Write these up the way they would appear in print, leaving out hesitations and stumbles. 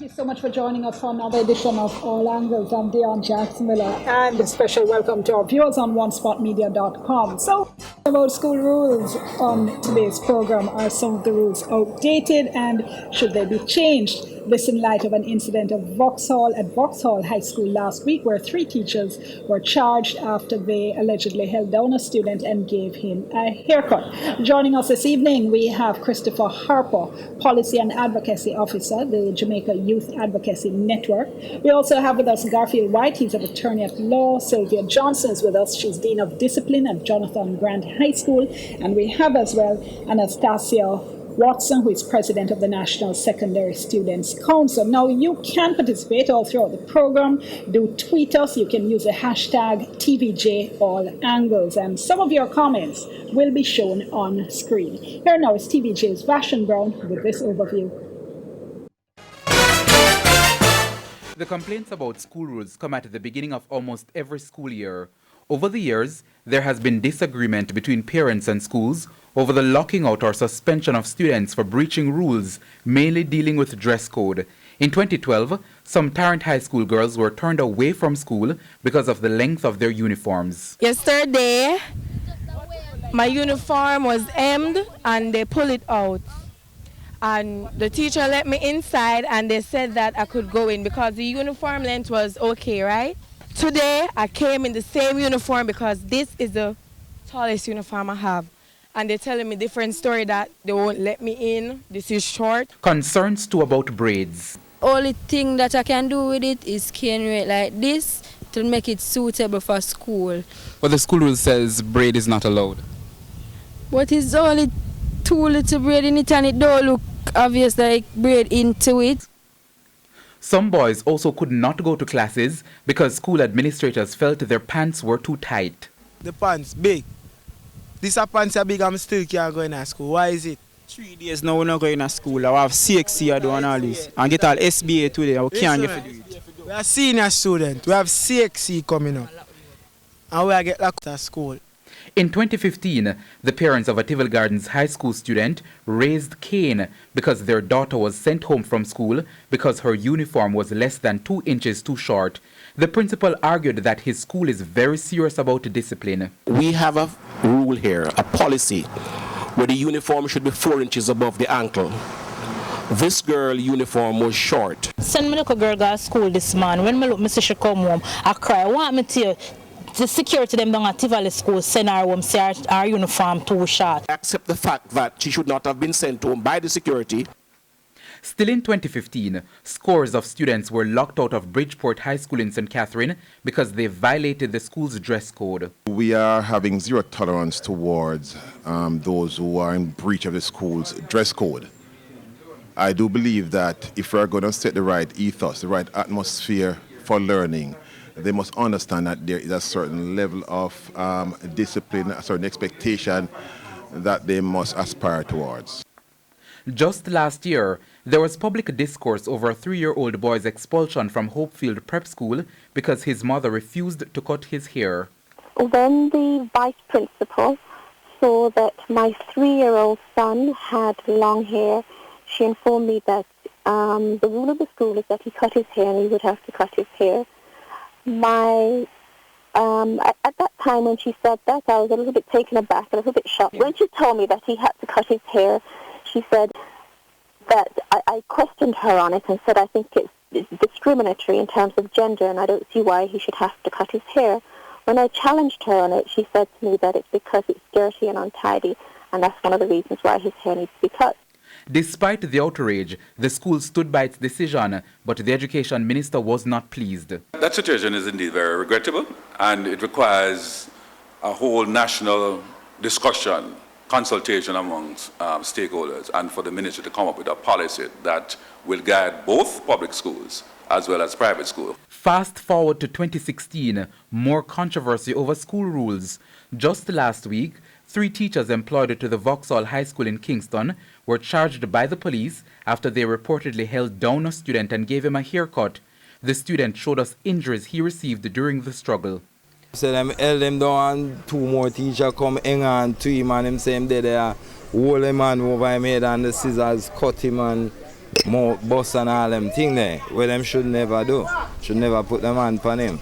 Thank you so much for joining us for another edition of All Angles. I'm Dion Jackson Miller, and a special welcome to our viewers on onespotmedia.com. So, about school rules on today's program. Are some of the rules outdated and should they be changed? This in light of an incident at Vauxhall High School last week where 3 teachers were charged after they allegedly held down a student and gave him a haircut. Joining us this evening, we have Christopher Harper, Policy and Advocacy Officer, the Jamaica Youth Advocacy Network. We also have with us Garfield White, he's an attorney at law. Sylvia Johnson is with us, she's Dean of Discipline at Jonathan Grant High School. And we have as well Anastasia Watson, who is president of the National Secondary Students Council. Now, you can participate all throughout the program. Do tweet us. You can use the hashtag TVJAllAngles, and some of your comments will be shown on screen. Here now is TVJ's Vashon Brown with this overview. The complaints about school rules come at the beginning of almost every school year. Over the years, there has been disagreement between parents and schools over the locking out or suspension of students for breaching rules, mainly dealing with dress code. In 2012, some Tarrant High School girls were turned away from school because of the length of their uniforms. Yesterday, my uniform was hemmed and they pulled it out. And the teacher let me inside and they said that I could go in because the uniform length was okay, right? Today, I came in the same uniform because this is the tallest uniform I have. And they're telling me different story that they won't let me in. This is short. Concerns too about braids. Only thing that I can do with it is cane it like this to make it suitable for school. But the school rule says braid is not allowed. But it's only 2 little braid in it and it don't look obvious like braid into it. Some boys also could not go to classes because school administrators felt their pants were too tight. The pants big. This pants are big, I'm still can't go in to school. Why is it? 3 days now we're not going to school. I have CXC doing all this. And get all SBA today. We can't get to do it. We are senior students. We have CXC coming up. And we are get locked at school. In 2015, the parents of a Tivil Gardens High School student raised Cain because their daughter was sent home from school because her uniform was less than 2 inches too short. The principal argued that his school is very serious about discipline. We have a rule here, a policy, where the uniform should be 4 inches above the ankle. This girl uniform was short. Send me little girl to school this morning. When me look, me see she come home, I cry. Want me to the security them down at Tivoli school send her home, say her uniform too short. Accept the fact that she should not have been sent home by the security. Still in 2015, scores of students were locked out of Bridgeport High School in St. Catherine because they violated the school's dress code. We are having zero tolerance towards those who are in breach of the school's dress code. I do believe that if we are going to set the right ethos, the right atmosphere for learning, they must understand that there is a certain level of discipline, a certain expectation that they must aspire towards. Just last year, there was public discourse over a 3-year-old boy's expulsion from Hopefield Prep School because his mother refused to cut his hair. When the vice principal saw that my 3-year-old son had long hair, she informed me that the rule of the school is that he cut his hair and he would have to cut his hair. At that time when she said that, I was a little bit taken aback, a little bit shocked. When she told me that he had to cut his hair, she said that I questioned her on it and said I think it's discriminatory in terms of gender and I don't see why he should have to cut his hair. When I challenged her on it, she said to me that it's because it's dirty and untidy and that's one of the reasons why his hair needs to be cut. Despite the outrage, the school stood by its decision, but the education minister was not pleased. That situation is indeed very regrettable, and it requires a whole national discussion, consultation amongst stakeholders, and for the ministry to come up with a policy that will guide both public schools as well as private schools. Fast forward to 2016, more controversy over school rules. Just last week, 3 teachers employed to the Vauxhall High School in Kingston were charged by the police after they reportedly held down a student and gave him a haircut. The student showed us injuries he received during the struggle. So them held him down and 2 more teachers come hang on to him and him say him there hold him on over him head and the scissors cut him and more boss and all them thing there, where them should never do. Should never put them hand on him.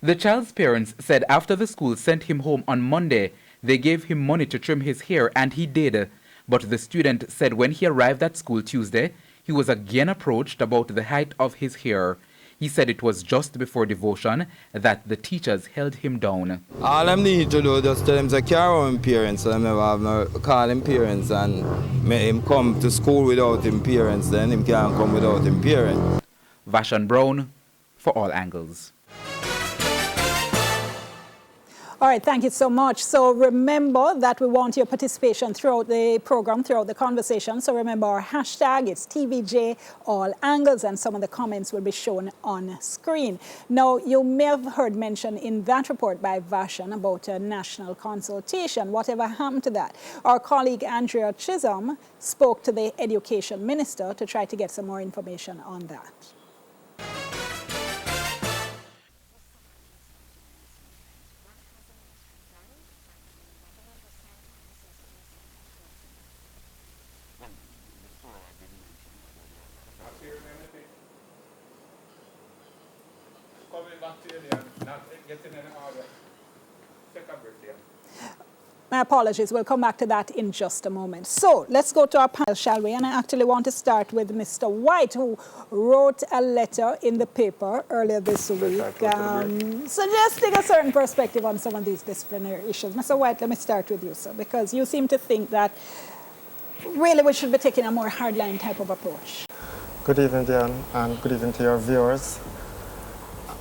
The child's parents said after the school sent him home on Monday, they gave him money to trim his hair, and he did. But the student said when he arrived at school Tuesday, he was again approached about the height of his hair. He said it was just before devotion that the teachers held him down. All them need to do is just tell him to carry him parents, so them never have no call him parents and make him come to school without him parents, then him can't come without him parents. Vashon Brown for All Angles. All right, thank you so much. So remember that we want your participation throughout the program, throughout the conversation. So remember our hashtag, it's TVJ All Angles, and some of the comments will be shown on screen. Now, you may have heard mention in that report by Vashon about a national consultation. Whatever happened to that? Our colleague Andrea Chisholm spoke to the education minister to try to get some more information on that. My apologies. We'll come back to that in just a moment. So let's go to our panel, shall we? And I actually want to start with Mr. White, who wrote a letter in the paper earlier this week suggesting a certain perspective on some of these disciplinary issues. Mr. White, let me start with you, sir, because you seem to think that really we should be taking a more hardline type of approach. Good evening, Diane, and good evening to your viewers.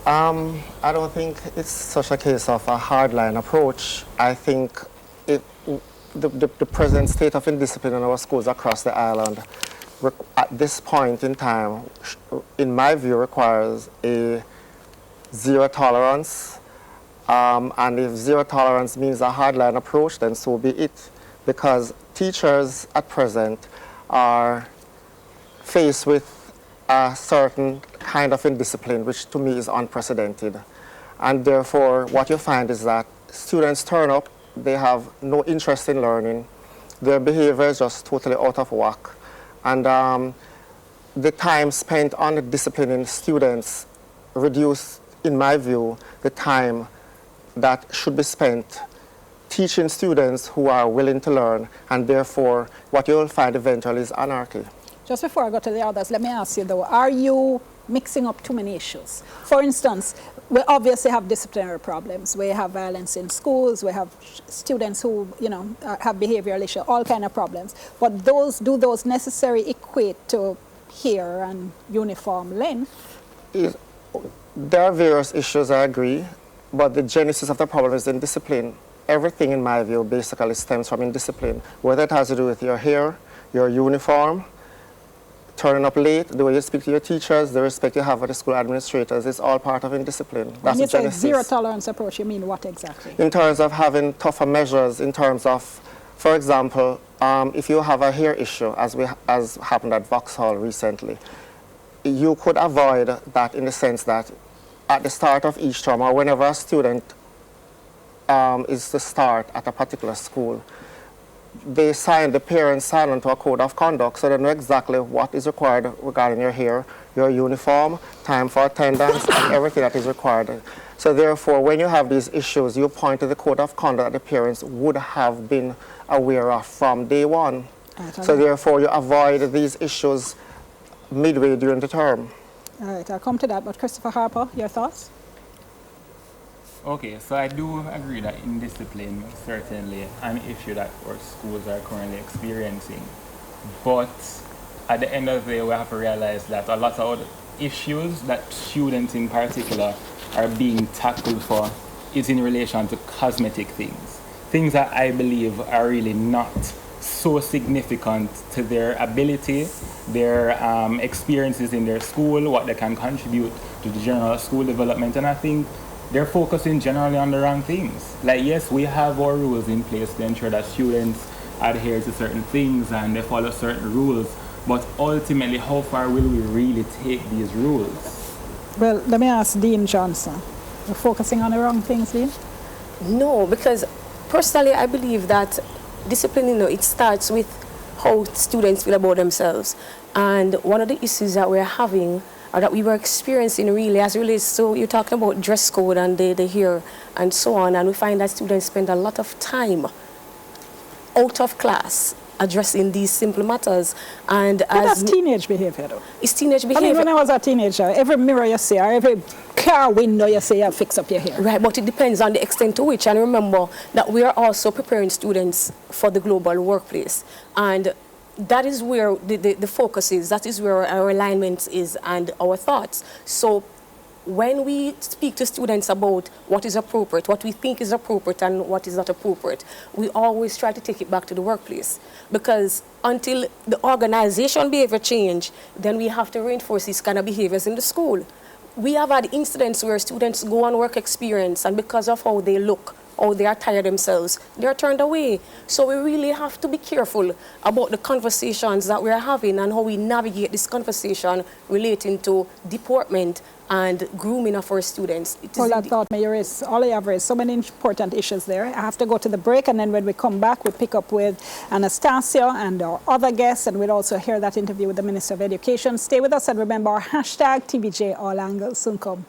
I don't think it's such a case of a hardline approach. I think the present state of indiscipline in our schools across the island at this point in time, in my view, requires a zero tolerance. And if zero tolerance means a hardline approach, then so be it. Because teachers at present are faced with a certain kind of indiscipline, which to me is unprecedented. And therefore, what you find is that students turn up, they have no interest in learning, their behavior is just totally out of whack. And the time spent on disciplining students reduce, in my view, the time that should be spent teaching students who are willing to learn, and therefore what you will find eventually is anarchy. Just before I go to the others, let me ask you though, are you mixing up too many issues? For instance, we obviously have disciplinary problems. We have violence in schools, we have students who, have behavioral issues, all kind of problems. But do those necessarily equate to hair and uniform length? There are various issues, I agree, but the genesis of the problem is indiscipline. Everything, in my view, basically stems from indiscipline, whether it has to do with your hair, your uniform, turning up late, the way you speak to your teachers, the respect you have for the school administrators, it's all part of indiscipline. That's when you say genesis. Zero tolerance approach, you mean what exactly? In terms of having tougher measures, in terms of, for example, if you have a hair issue, as happened at Vauxhall recently, you could avoid that in the sense that at the start of each term, or whenever a student is to start at a particular school, the parents sign onto a code of conduct, so they know exactly what is required regarding your hair, your uniform, time for attendance, and everything that is required. So therefore, when you have these issues, you point to the code of conduct that the parents would have been aware of from day one. So therefore, you avoid these issues midway during the term. All right, I'll come to that, but Christopher Harper, your thoughts? Okay, so I do agree that indiscipline is certainly an issue that our schools are currently experiencing. But at the end of the day, we have to realize that a lot of other issues that students in particular are being tackled for is in relation to cosmetic things. Things that I believe are really not so significant to their ability, their experiences in their school, what they can contribute to the general school development. And I think they're focusing generally on the wrong things. Like, yes, we have our rules in place to ensure that students adhere to certain things and they follow certain rules, but ultimately, how far will we really take these rules? Well, let me ask Dean Johnson. We're focusing on the wrong things, Dean? No, because personally, I believe that discipline, it starts with how students feel about themselves. And one of the issues that we're having, or that we were experiencing really, as relates to, you're talking about dress code and the hair and so on, and we find that students spend a lot of time out of class addressing these simple matters. And but that's teenage behavior, though. It's teenage behavior. I mean, when I was a teenager, every mirror you see, or every car window you see, you fix up your hair. Right, but it depends on the extent to which. And remember that we are also preparing students for the global workplace. And that is where the focus is. That is where our alignment is and our thoughts. So when we speak to students about what is appropriate, what we think is appropriate and what is not appropriate, we always try to take it back to the workplace. Because until the organization behavior change, then we have to reinforce these kind of behaviors in the school. We have had incidents where students go on work experience, and because of how they look, or they are tired themselves, they are turned away. So we really have to be careful about the conversations that we are having and how we navigate this conversation relating to deportment and grooming of our students. Well, I thought, Mayor, all you have raised so many important issues there. I have to go to the break, and then when we come back, we pick up with Anastasia and our other guests, and we'll also hear that interview with the Minister of Education. Stay with us, and remember our hashtag TVJ All Angles soon come.